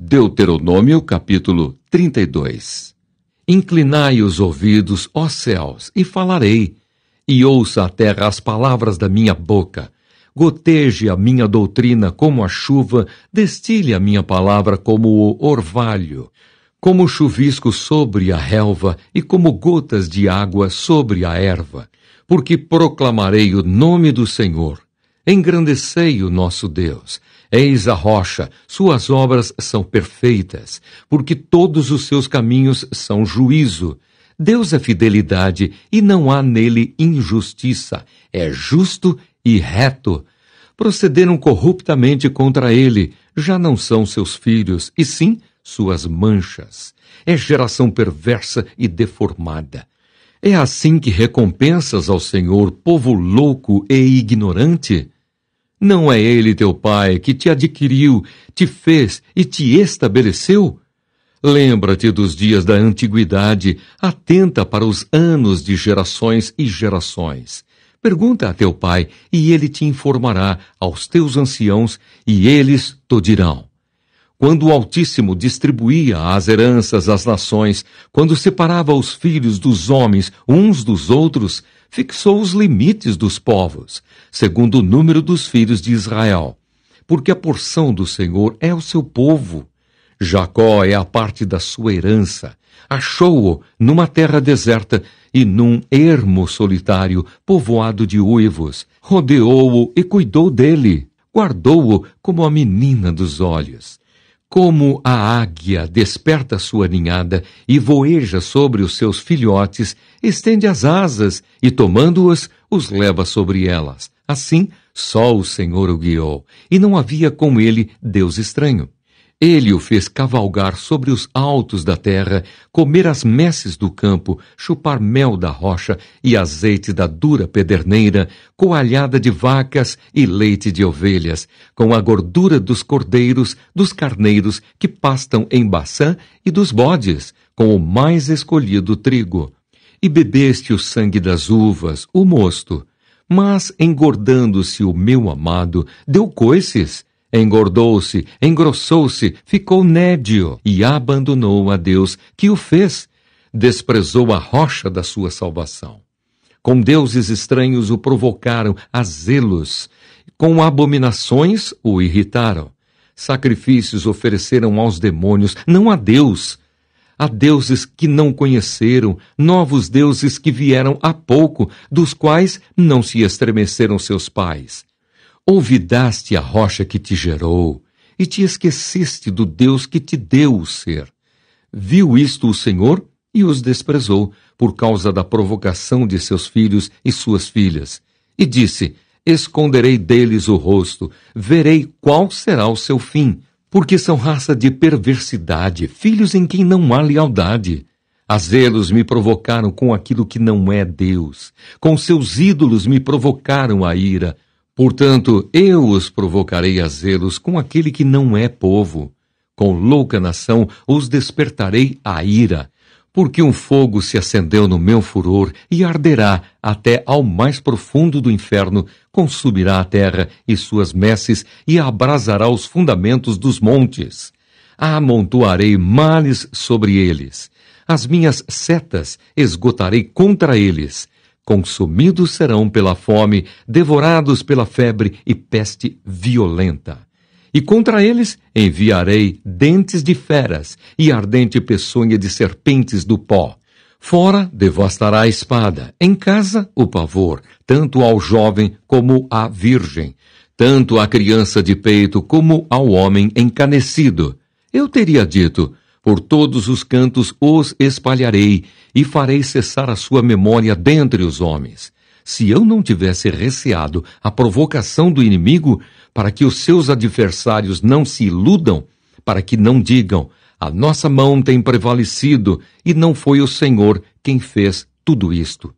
Deuteronômio capítulo 32. Inclinai os ouvidos, ó céus, e falarei, e ouça a terra as palavras da minha boca. Goteje a minha doutrina como a chuva, destile a minha palavra como o orvalho, como chuvisco sobre a relva e como gotas de água sobre a erva. Porque proclamarei o nome do Senhor. Engrandecei o nosso Deus. Eis a rocha, suas obras são perfeitas, porque todos os seus caminhos são juízo. Deus é fidelidade e não há nele injustiça. É justo e reto. Procederam corruptamente contra ele, já não são seus filhos, e sim suas manchas. É geração perversa e deformada. É assim que recompensas ao Senhor, povo louco e ignorante? Não é ele teu pai que te adquiriu, te fez e te estabeleceu? Lembra-te dos dias da antiguidade, atenta para os anos de gerações e gerações. Pergunta a teu pai, e ele te informará, aos teus anciãos, e eles te dirão. Quando o Altíssimo distribuía as heranças às nações, quando separava os filhos dos homens uns dos outros, fixou os limites dos povos, segundo o número dos filhos de Israel. Porque a porção do Senhor é o seu povo. Jacó é a parte da sua herança. Achou-o numa terra deserta e num ermo solitário, povoado de uivos. Rodeou-o e cuidou dele. Guardou-o como a menina dos olhos. Como a águia desperta sua ninhada e voeja sobre os seus filhotes, estende as asas e, tomando-os, os leva sobre elas. Assim, só o Senhor o guiou, e não havia com ele Deus estranho. Ele o fez cavalgar sobre os altos da terra, comer as messes do campo, chupar mel da rocha e azeite da dura pederneira, coalhada de vacas e leite de ovelhas, com a gordura dos cordeiros, dos carneiros que pastam em Baçã e dos bodes, com o mais escolhido trigo. E bebeste o sangue das uvas, o mosto. Mas, engordando-se o meu amado, deu coices. Engordou-se, engrossou-se, ficou nédio e abandonou a Deus que o fez. Desprezou a rocha da sua salvação. Com deuses estranhos o provocaram a zelos. Com abominações o irritaram. Sacrifícios ofereceram aos demônios, não a Deus. Há deuses que não conheceram, novos deuses que vieram há pouco, dos quais não se estremeceram seus pais. Olvidaste a rocha que te gerou, e te esqueceste do Deus que te deu o ser. Viu isto o Senhor e os desprezou, por causa da provocação de seus filhos e suas filhas. E disse, esconderei deles o rosto, verei qual será o seu fim, porque são raça de perversidade, filhos em quem não há lealdade. A zelos me provocaram com aquilo que não é Deus, com seus ídolos me provocaram a ira. Portanto, eu os provocarei a zelos com aquele que não é povo. Com louca nação os despertarei a ira, porque um fogo se acendeu no meu furor e arderá até ao mais profundo do inferno, consumirá a terra e suas messes e abrasará os fundamentos dos montes. Amontoarei males sobre eles. As minhas setas esgotarei contra eles. Consumidos serão pela fome, devorados pela febre e peste violenta. E contra eles enviarei dentes de feras e ardente peçonha de serpentes do pó. Fora devastará a espada, em casa o pavor, tanto ao jovem como à virgem, tanto à criança de peito como ao homem encanecido. Eu teria dito, por todos os cantos os espalharei, e farei cessar a sua memória dentre os homens. Se eu não tivesse receado a provocação do inimigo, para que os seus adversários não se iludam, para que não digam, a nossa mão tem prevalecido, e não foi o Senhor quem fez tudo isto.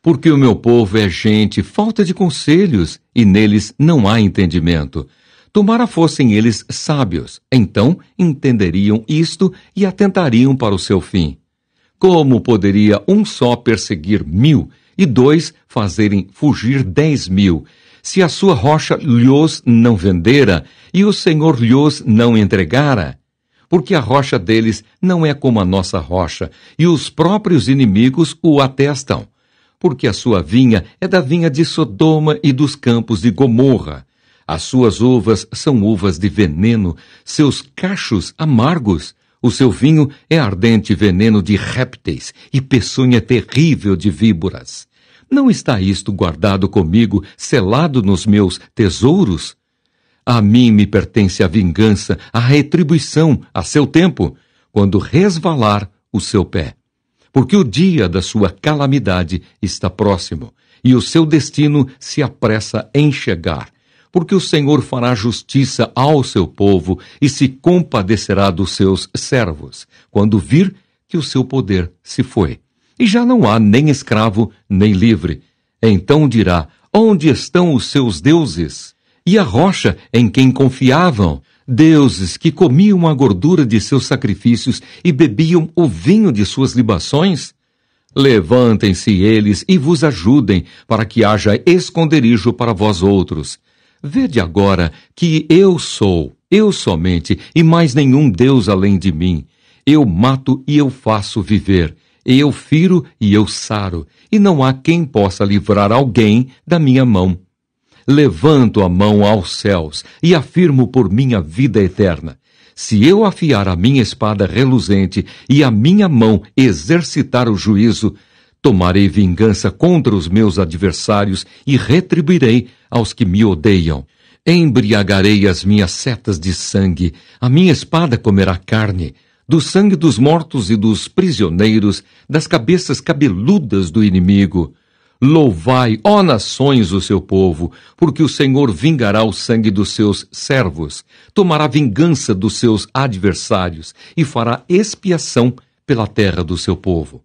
Porque o meu povo é gente falta de conselhos, e neles não há entendimento. Tomara fossem eles sábios, então entenderiam isto e atentariam para o seu fim. Como poderia um só perseguir 1000 e 2 fazerem fugir 10.000, se a sua rocha lhos não vendera e o Senhor lhos não entregara? porque a rocha deles não é como a nossa rocha, e os próprios inimigos o atestam. Porque a sua vinha é da vinha de Sodoma e dos campos de Gomorra. As suas uvas são uvas de veneno, seus cachos amargos. O seu vinho é ardente veneno de répteis e peçonha terrível de víboras. Não está isto guardado comigo, selado nos meus tesouros? A mim me pertence a vingança, a retribuição, a seu tempo, quando resvalar o seu pé. Porque o dia da sua calamidade está próximo, e o seu destino se apressa em chegar. Porque o Senhor fará justiça ao seu povo e se compadecerá dos seus servos, quando vir que o seu poder se foi. E já não há nem escravo, nem livre. Então dirá, onde estão os seus deuses? E a rocha em quem confiavam? Deuses que comiam a gordura de seus sacrifícios e bebiam o vinho de suas libações? Levantem-se eles e vos ajudem, para que haja esconderijo para vós outros. Vede agora que eu sou, eu somente, e mais nenhum Deus além de mim. Eu mato e eu faço viver, eu firo e eu saro, e não há quem possa livrar alguém da minha mão. Levanto a mão aos céus e afirmo por minha vida eterna. Se eu afiar a minha espada reluzente e a minha mão exercitar o juízo, tomarei vingança contra os meus adversários e retribuirei aos que me odeiam. Embriagarei as minhas setas de sangue, a minha espada comerá carne, do sangue dos mortos e dos prisioneiros, das cabeças cabeludas do inimigo. Louvai, ó nações, o seu povo, porque o Senhor vingará o sangue dos seus servos, tomará vingança dos seus adversários e fará expiação pela terra do seu povo.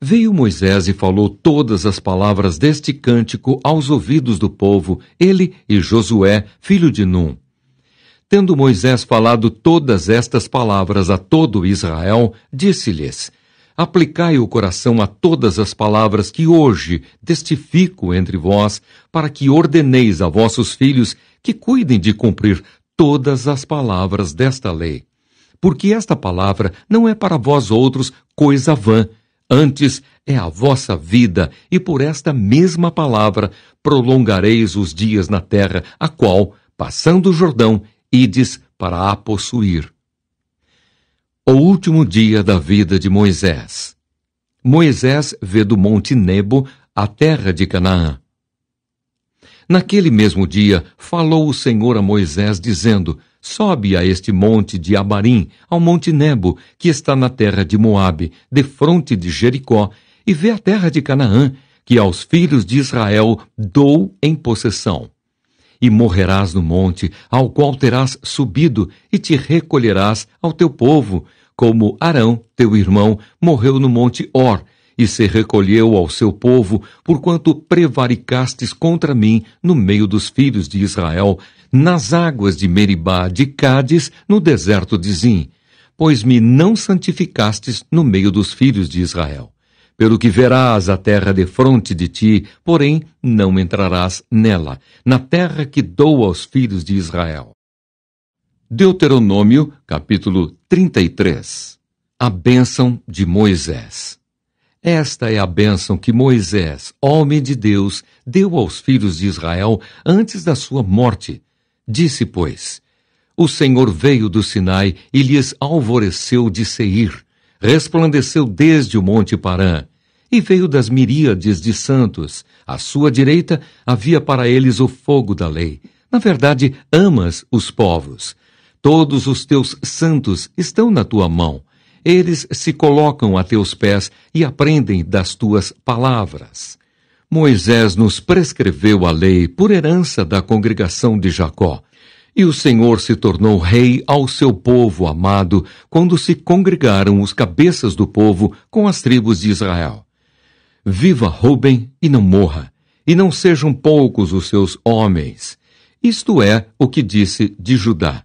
Veio Moisés e falou todas as palavras deste cântico aos ouvidos do povo, ele e Josué, filho de Num. Tendo Moisés falado todas estas palavras a todo Israel, disse-lhes, aplicai o coração a todas as palavras que hoje testifico entre vós, para que ordeneis a vossos filhos que cuidem de cumprir todas as palavras desta lei. Porque esta palavra não é para vós outros coisa vã, antes é a vossa vida, e por esta mesma palavra prolongareis os dias na terra, a qual, passando o Jordão, ides para a possuir. O último dia da vida de Moisés. Moisés vê do monte Nebo a terra de Canaã. Naquele mesmo dia, falou o Senhor a Moisés, dizendo, sobe a este monte de Abarim, ao monte Nebo, que está na terra de Moabe, defronte de Jericó, e vê a terra de Canaã, que aos filhos de Israel dou em possessão. E morrerás no monte, ao qual terás subido, e te recolherás ao teu povo, como Arão, teu irmão, morreu no monte Hor, e se recolheu ao seu povo, porquanto prevaricastes contra mim no meio dos filhos de Israel, nas águas de Meribá, de Cádiz, no deserto de Zim, pois me não santificastes no meio dos filhos de Israel. Pelo que verás a terra defronte de ti, porém não entrarás nela, na terra que dou aos filhos de Israel. Deuteronômio, capítulo 33. A bênção de Moisés. Esta é a bênção que Moisés, homem de Deus, deu aos filhos de Israel antes da sua morte. Disse, pois, o Senhor veio do Sinai e lhes alvoreceu de Seir, resplandeceu desde o monte Parã, e veio das miríades de santos. À sua direita havia para eles o fogo da lei. Na verdade, amas os povos. Todos os teus santos estão na tua mão. Eles se colocam a teus pés e aprendem das tuas palavras. Moisés nos prescreveu a lei por herança da congregação de Jacó. E o Senhor se tornou rei ao seu povo amado, quando se congregaram os cabeças do povo com as tribos de Israel. Viva Ruben e não morra, e não sejam poucos os seus homens. Isto é o que disse de Judá.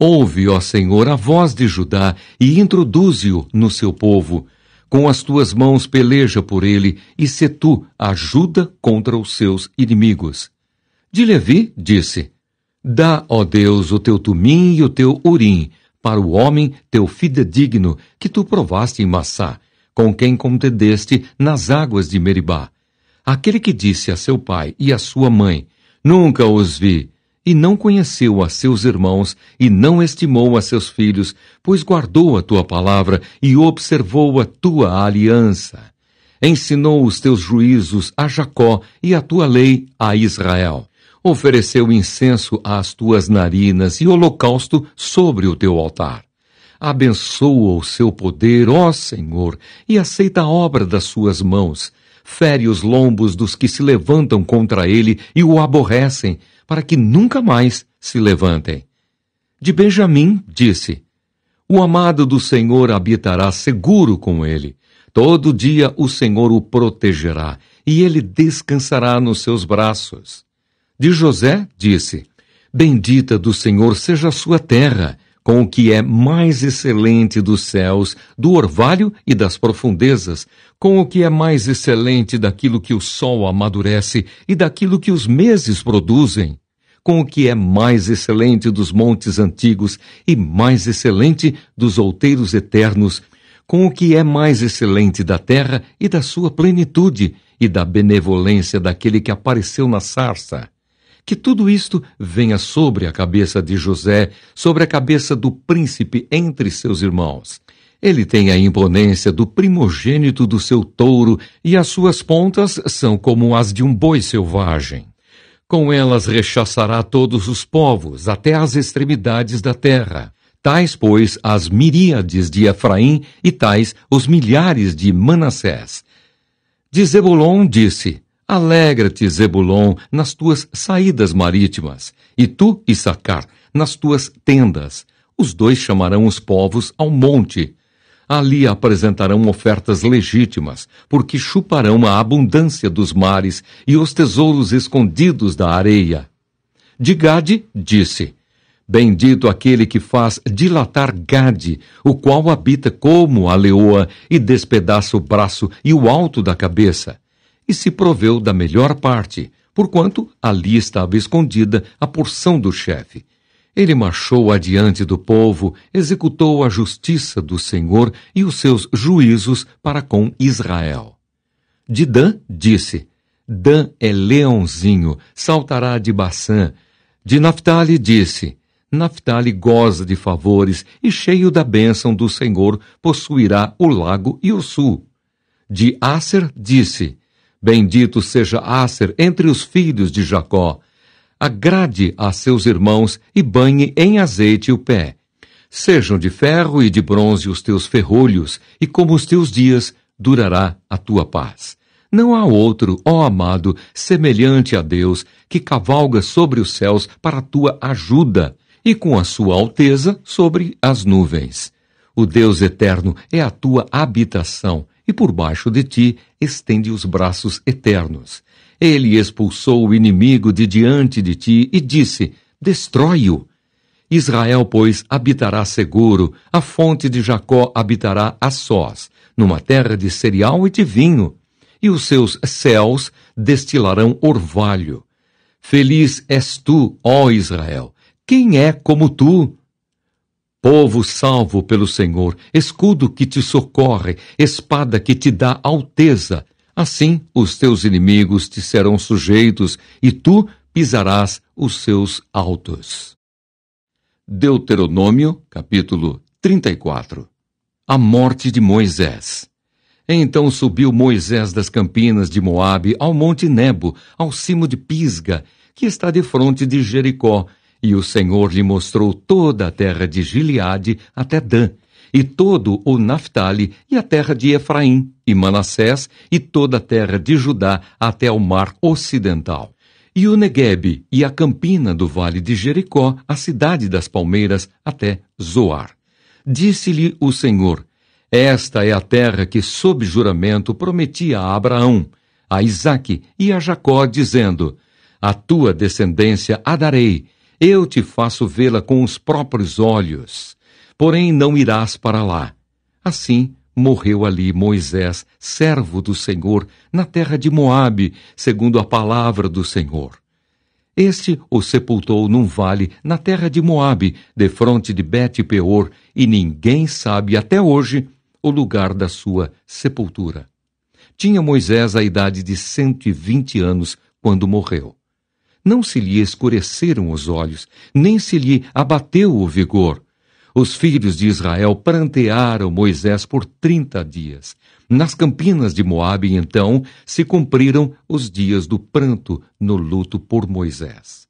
Ouve, ó Senhor, a voz de Judá, e introduze-o no seu povo. Com as tuas mãos peleja por ele, e se tu ajuda contra os seus inimigos. De Levi disse, dá, ó Deus, o teu Tumim e o teu Urim, para o homem teu fidedigno, que tu provaste em Massá, com quem contendeste nas águas de Meribá. Aquele que disse a seu pai e a sua mãe, nunca os vi, e não conheceu a seus irmãos, e não estimou a seus filhos, pois guardou a tua palavra e observou a tua aliança. Ensinou os teus juízos a Jacó e a tua lei a Israel. Ofereceu incenso às tuas narinas e holocausto sobre o teu altar. Abençoa o seu poder, ó Senhor, e aceita a obra das suas mãos. Fere os lombos dos que se levantam contra ele e o aborrecem, para que nunca mais se levantem. De Benjamim disse, o amado do Senhor habitará seguro com ele. Todo dia o Senhor o protegerá, e ele descansará nos seus braços. De José disse, bendita do Senhor seja a sua terra, com o que é mais excelente dos céus, do orvalho e das profundezas, com o que é mais excelente daquilo que o sol amadurece e daquilo que os meses produzem, com o que é mais excelente dos montes antigos e mais excelente dos outeiros eternos, com o que é mais excelente da terra e da sua plenitude e da benevolência daquele que apareceu na sarça. Que tudo isto venha sobre a cabeça de José, sobre a cabeça do príncipe entre seus irmãos. Ele tem a imponência do primogênito do seu touro, e as suas pontas são como as de um boi selvagem. Com elas rechaçará todos os povos, até as extremidades da terra. Tais, pois, as miríades de Efraim, e tais os milhares de Manassés. De Zebulon disse, alegra-te, Zebulon, nas tuas saídas marítimas, e tu, Issacar, nas tuas tendas. Os dois chamarão os povos ao monte. Ali apresentarão ofertas legítimas, porque chuparão a abundância dos mares e os tesouros escondidos da areia. De Gade disse, bendito aquele que faz dilatar Gade, o qual habita como a leoa e despedaça o braço e o alto da cabeça. E se proveu da melhor parte, porquanto ali estava escondida a porção do chefe. Ele marchou adiante do povo, executou a justiça do Senhor e os seus juízos para com Israel. De Dan disse, Dan é leãozinho, saltará de Baçã. De Naphtali disse, Naphtali goza de favores e cheio da bênção do Senhor possuirá o lago e o sul. De Asser disse, bendito seja Asser entre os filhos de Jacó. Agrade a seus irmãos e banhe em azeite o pé. Sejam de ferro e de bronze os teus ferrolhos, e como os teus dias durará a tua paz. Não há outro, ó amado, semelhante a Deus, que cavalga sobre os céus para a tua ajuda, e com a sua alteza sobre as nuvens. O Deus eterno é a tua habitação, e por baixo de ti estende os braços eternos. Ele expulsou o inimigo de diante de ti e disse, destrói-o. Israel, pois, habitará seguro, a fonte de Jacó habitará a sós, numa terra de cereal e de vinho, e os seus céus destilarão orvalho. Feliz és tu, ó Israel, quem é como tu? Povo salvo pelo Senhor, escudo que te socorre, espada que te dá alteza. Assim os teus inimigos te serão sujeitos, e tu pisarás os seus altos. Deuteronômio, capítulo 34. A morte de Moisés. Então subiu Moisés das campinas de Moabe ao monte Nebo, ao cimo de Pisga, que está defronte de Jericó, e o Senhor lhe mostrou toda a terra de Gileade até Dan, e todo o Naphtali, e a terra de Efraim, e Manassés, e toda a terra de Judá até o mar ocidental. E o Neguebe, e a campina do vale de Jericó, a cidade das palmeiras, até Zoar. Disse-lhe o Senhor, esta é a terra que sob juramento prometi a Abraão, a Isaque e a Jacó, dizendo, a tua descendência a darei, eu te faço vê-la com os próprios olhos, porém não irás para lá. Assim morreu ali Moisés, servo do Senhor, na terra de Moabe, segundo a palavra do Senhor. Este o sepultou num vale na terra de Moabe, defronte de Bet-peor, e ninguém sabe até hoje o lugar da sua sepultura. Tinha Moisés a idade de 120 anos quando morreu. Não se lhe escureceram os olhos, nem se lhe abateu o vigor. Os filhos de Israel prantearam Moisés por 30 dias. Nas campinas de Moabe, então, se cumpriram os dias do pranto no luto por Moisés.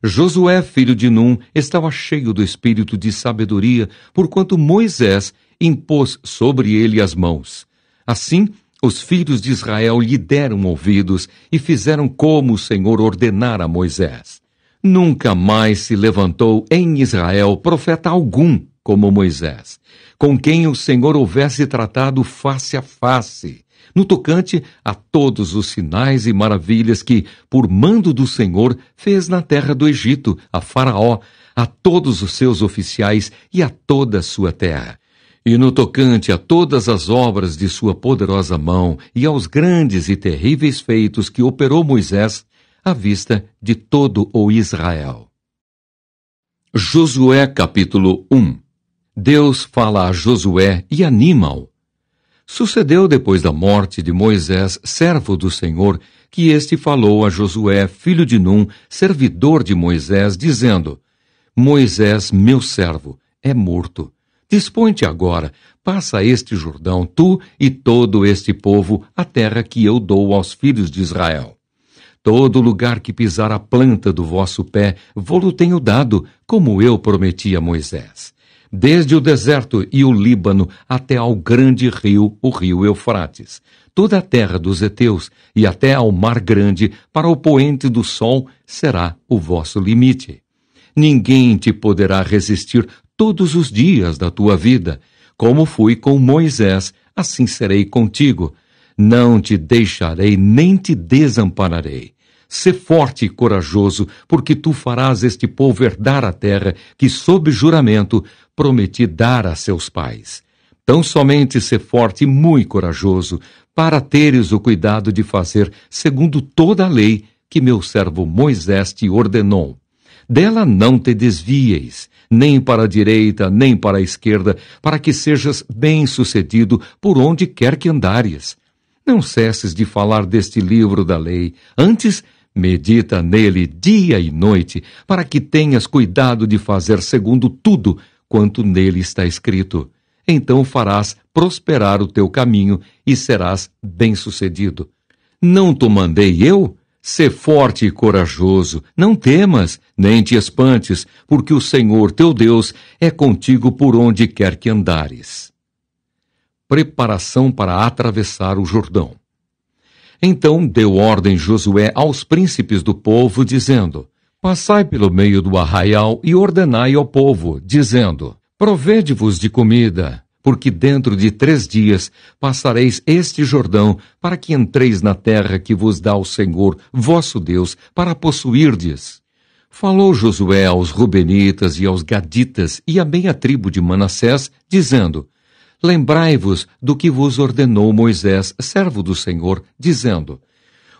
Josué, filho de Num, estava cheio do espírito de sabedoria, porquanto Moisés impôs sobre ele as mãos. Assim, os filhos de Israel lhe deram ouvidos e fizeram como o Senhor ordenara a Moisés. Nunca mais se levantou em Israel profeta algum como Moisés, com quem o Senhor houvesse tratado face a face, no tocante a todos os sinais e maravilhas que, por mando do Senhor, fez na terra do Egito, a Faraó, a todos os seus oficiais e a toda a sua terra. E no tocante a todas as obras de sua poderosa mão e aos grandes e terríveis feitos que operou Moisés, à vista de todo o Israel. Josué capítulo 1. Deus fala a Josué e anima-o. Sucedeu depois da morte de Moisés, servo do Senhor, que este falou a Josué, filho de Num, servidor de Moisés, dizendo: Moisés, meu servo, é morto. Dispõe-te agora, passa este Jordão, tu e todo este povo, a terra que eu dou aos filhos de Israel. Todo lugar que pisar a planta do vosso pé, vô-lo tenho dado, como eu prometi a Moisés. Desde o deserto e o Líbano até ao grande rio, o rio Eufrates, toda a terra dos heteus e até ao mar grande, para o poente do sol, será o vosso limite. Ninguém te poderá resistir todos os dias da tua vida. Como fui com Moisés, assim serei contigo. Não te deixarei nem te desampararei. Sê forte e corajoso, porque tu farás este povo herdar a terra que, sob juramento, prometi dar a seus pais. Tão somente sê forte e muito corajoso, para teres o cuidado de fazer segundo toda a lei que meu servo Moisés te ordenou. Dela não te desvieis, nem para a direita, nem para a esquerda, para que sejas bem-sucedido por onde quer que andares. Não cesses de falar deste livro da lei, antes medita nele dia e noite, para que tenhas cuidado de fazer segundo tudo quanto nele está escrito. Então farás prosperar o teu caminho e serás bem-sucedido. Não te mandei eu? Sê forte e corajoso, não temas, nem te espantes, porque o Senhor teu Deus é contigo por onde quer que andares. Preparação para atravessar o Jordão. Então deu ordem Josué aos príncipes do povo, dizendo: Passai pelo meio do arraial e ordenai ao povo, dizendo: Provede-vos de comida, porque dentro de 3 dias passareis este Jordão, para que entreis na terra que vos dá o Senhor, vosso Deus, para possuirdes. Falou Josué aos Rubenitas e aos Gaditas e à meia tribo de Manassés, dizendo: Lembrai-vos do que vos ordenou Moisés, servo do Senhor, dizendo: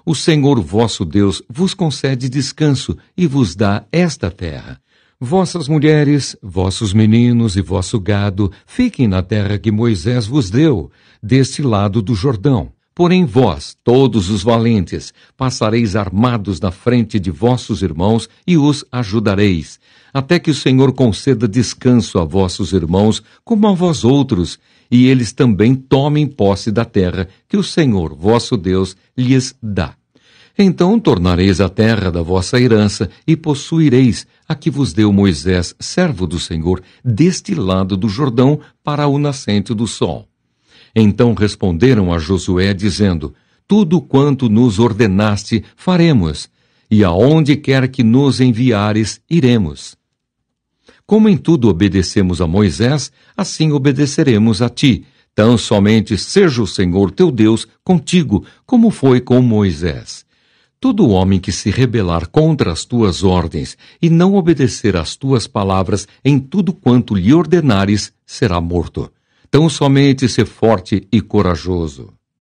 O Senhor vosso Deus vos concede descanso e vos dá esta terra. Vossas mulheres, vossos meninos e vosso gado fiquem na terra que Moisés vos deu, deste lado do Jordão. Porém vós, todos os valentes, passareis armados na frente de vossos irmãos e os ajudareis, até que o Senhor conceda descanso a vossos irmãos como a vós outros, e eles também tomem posse da terra que o Senhor vosso Deus lhes dá. Então tornareis a terra da vossa herança e possuireis a que vos deu Moisés, servo do Senhor, deste lado do Jordão para o nascente do sol. Então responderam a Josué, dizendo: Tudo quanto nos ordenaste faremos, e aonde quer que nos enviares, iremos. Como em tudo obedecemos a Moisés, assim obedeceremos a ti. Tão somente seja o Senhor teu Deus contigo, como foi com Moisés. Todo homem que se rebelar contra as tuas ordens e não obedecer às tuas palavras em tudo quanto lhe ordenares, será morto. Tão somente ser forte e corajoso.